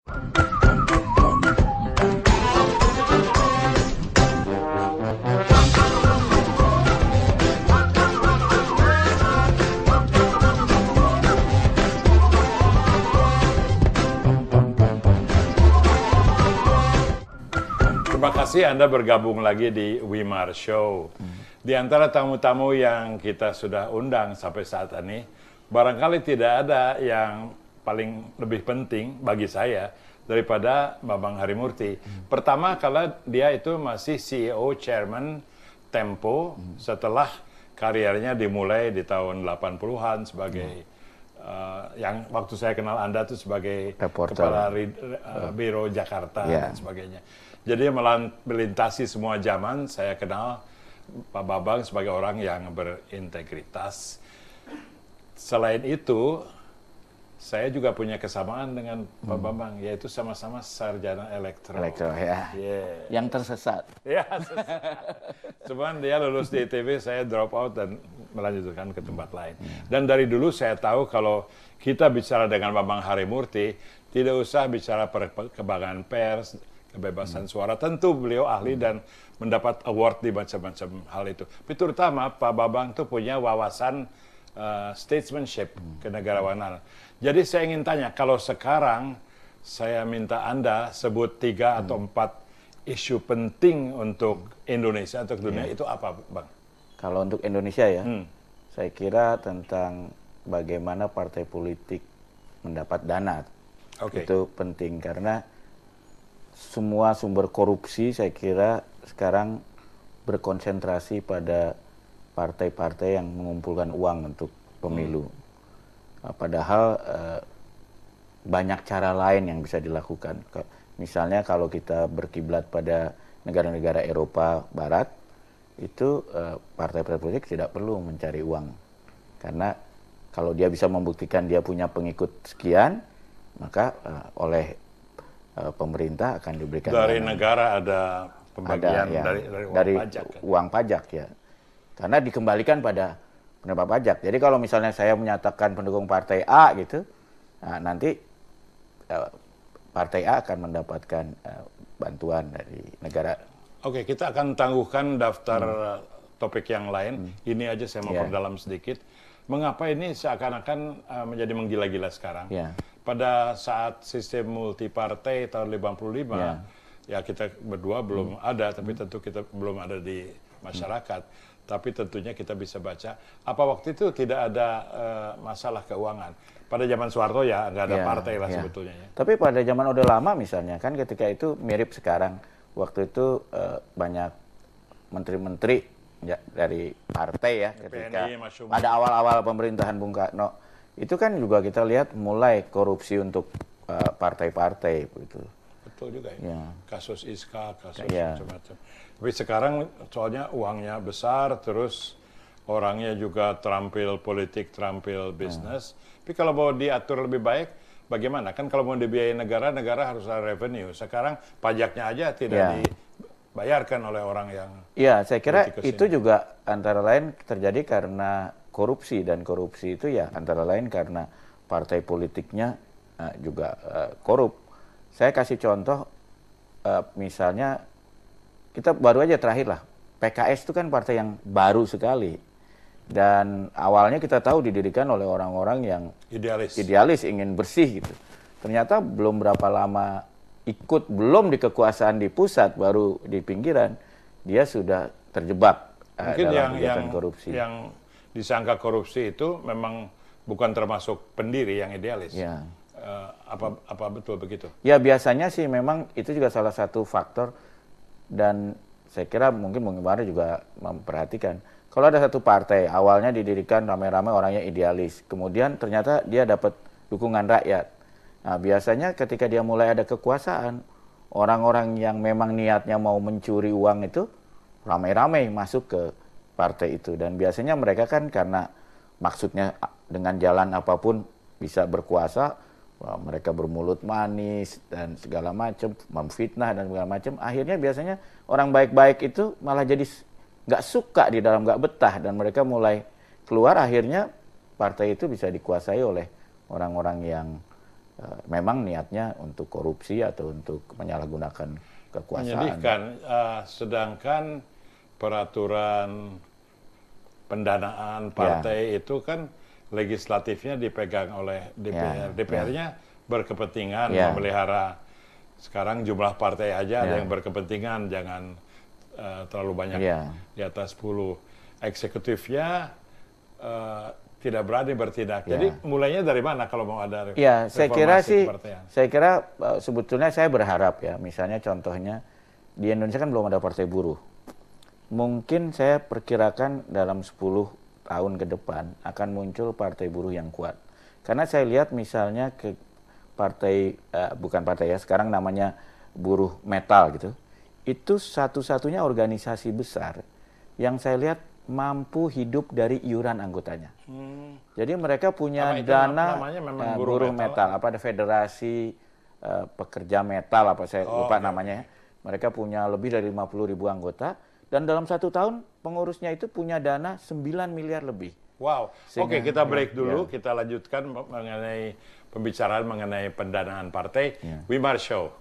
Terima kasih Anda bergabung lagi di Wimar Show. Di antara tamu-tamu yang kita sudah undang sampai saat ini, barangkali tidak ada yang paling lebih penting bagi saya daripada Bambang Harimurti. Pertama, kalau dia itu masih CEO, Chairman Tempo setelah karirnya dimulai di tahun 80-an sebagai yang waktu saya kenal Anda itu sebagai reporter, kepala Biro Jakarta dan sebagainya. Jadi melintasi semua zaman, saya kenal Pak Bambang sebagai orang yang berintegritas. Selain itu, saya juga punya kesamaan dengan Pak Bambang, yaitu sama-sama sarjana elektro. Elektro, ya. Yeah. Yang tersesat. Ya, cuman dia lulus di ITB, saya drop out dan melanjutkan ke tempat lain. Dan dari dulu saya tahu kalau kita bicara dengan Bambang Harimurti, tidak usah bicara perkembangan pers, kebebasan suara. Tentu beliau ahli dan mendapat award di macam-macam hal itu. Tapi terutama Pak Bambang itu punya wawasan statesmanship, kenegarawanan. Jadi saya ingin tanya, kalau sekarang saya minta Anda sebut 3 atau 4 isu penting untuk Indonesia, untuk dunia, itu apa, Bang? Kalau untuk Indonesia ya, saya kira tentang bagaimana partai politik mendapat dana. Itu penting karena semua sumber korupsi saya kira sekarang berkonsentrasi pada partai-partai yang mengumpulkan uang untuk pemilu. Padahal banyak cara lain yang bisa dilakukan. Misalnya kalau kita berkiblat pada negara-negara Eropa Barat, itu partai-partai politik tidak perlu mencari uang. Karena kalau dia bisa membuktikan dia punya pengikut sekian, maka oleh pemerintah akan diberikan dari dana. Negara ada pembagian dari uang pajak. Uang pajak ya. Karena dikembalikan pada penerima pajak. Jadi kalau misalnya saya menyatakan pendukung partai A gitu, nah nanti partai A akan mendapatkan bantuan dari negara. Oke, kita akan tangguhkan daftar topik yang lain. Ini aja saya mau perdalam sedikit. Mengapa ini seakan-akan menjadi menggila-gila sekarang? Pada saat sistem multipartai tahun 55, ya kita berdua belum ada, tapi tentu kita belum ada di masyarakat. Tapi tentunya kita bisa baca, apa waktu itu tidak ada masalah keuangan. Pada zaman Soeharto ya nggak ada partai lah sebetulnya. Ya. Tapi pada zaman Orde Lama misalnya, kan ketika itu mirip sekarang. Waktu itu banyak menteri-menteri dari partai ya, ketika pada awal-awal pemerintahan Bung Karno. Itu kan juga kita lihat mulai korupsi untuk partai-partai begitu. Betul juga ya. Kasus Iska, kasus macam-macam. Tapi sekarang soalnya uangnya besar, terus orangnya juga terampil politik, terampil bisnis. Tapi kalau mau diatur lebih baik, bagaimana? Kan kalau mau dibiayai negara, negara harus ada revenue. Sekarang pajaknya aja tidak dibayarkan oleh orang yang... Iya, saya kira itu juga antara lain terjadi karena korupsi, dan korupsi itu ya antara lain karena partai politiknya juga korup. Saya kasih contoh, misalnya kita baru aja terakhir lah, PKS itu kan partai yang baru sekali, dan awalnya kita tahu didirikan oleh orang-orang yang idealis ingin bersih gitu. Ternyata belum berapa lama ikut, belum di kekuasaan di pusat, baru di pinggiran dia sudah terjebak dalam kegiatan korupsi. Yang disangka korupsi itu memang bukan termasuk pendiri yang idealis. Ya. Apa betul begitu? Ya biasanya sih memang itu juga salah satu faktor, dan saya kira mungkin Bung Ibarra juga memperhatikan. Kalau ada satu partai awalnya didirikan ramai-ramai orangnya idealis, kemudian ternyata dia dapat dukungan rakyat. Nah biasanya ketika dia mulai ada kekuasaan, orang-orang yang memang niatnya mau mencuri uang itu ramai-ramai masuk ke partai itu, dan biasanya mereka kan karena maksudnya dengan jalan apapun bisa berkuasa, mereka bermulut manis dan segala macam, memfitnah dan segala macam. Akhirnya biasanya orang baik-baik itu malah jadi nggak suka di dalam, nggak betah, dan mereka mulai keluar. Akhirnya partai itu bisa dikuasai oleh orang-orang yang memang niatnya untuk korupsi atau untuk menyalahgunakan kekuasaan. Menyedihkan, sedangkan peraturan pendanaan partai itu kan legislatifnya dipegang oleh DPR. DPR-nya berkepentingan memelihara. Sekarang jumlah partai aja ada yang berkepentingan, jangan terlalu banyak di atas 10. Eksekutifnya tidak berani bertindak. Jadi mulainya dari mana kalau mau ada reformasi kepartaian? Saya kira sebetulnya saya berharap ya, misalnya contohnya di Indonesia kan belum ada partai buruh. Mungkin saya perkirakan dalam 10 tahun ke depan akan muncul partai buruh yang kuat. Karena saya lihat misalnya ke partai, bukan partai ya, sekarang namanya buruh metal gitu. Itu satu-satunya organisasi besar yang saya lihat mampu hidup dari iuran anggotanya. Jadi mereka punya dana buruh metal, apa ada federasi pekerja metal, apa saya lupa namanya. Mereka punya lebih dari 50.000 anggota, dan dalam 1 tahun pengurusnya itu punya dana 9 miliar lebih. Wow. Oke, kita break dulu, kita lanjutkan mengenai pembicaraan mengenai pendanaan partai. Wimar Show.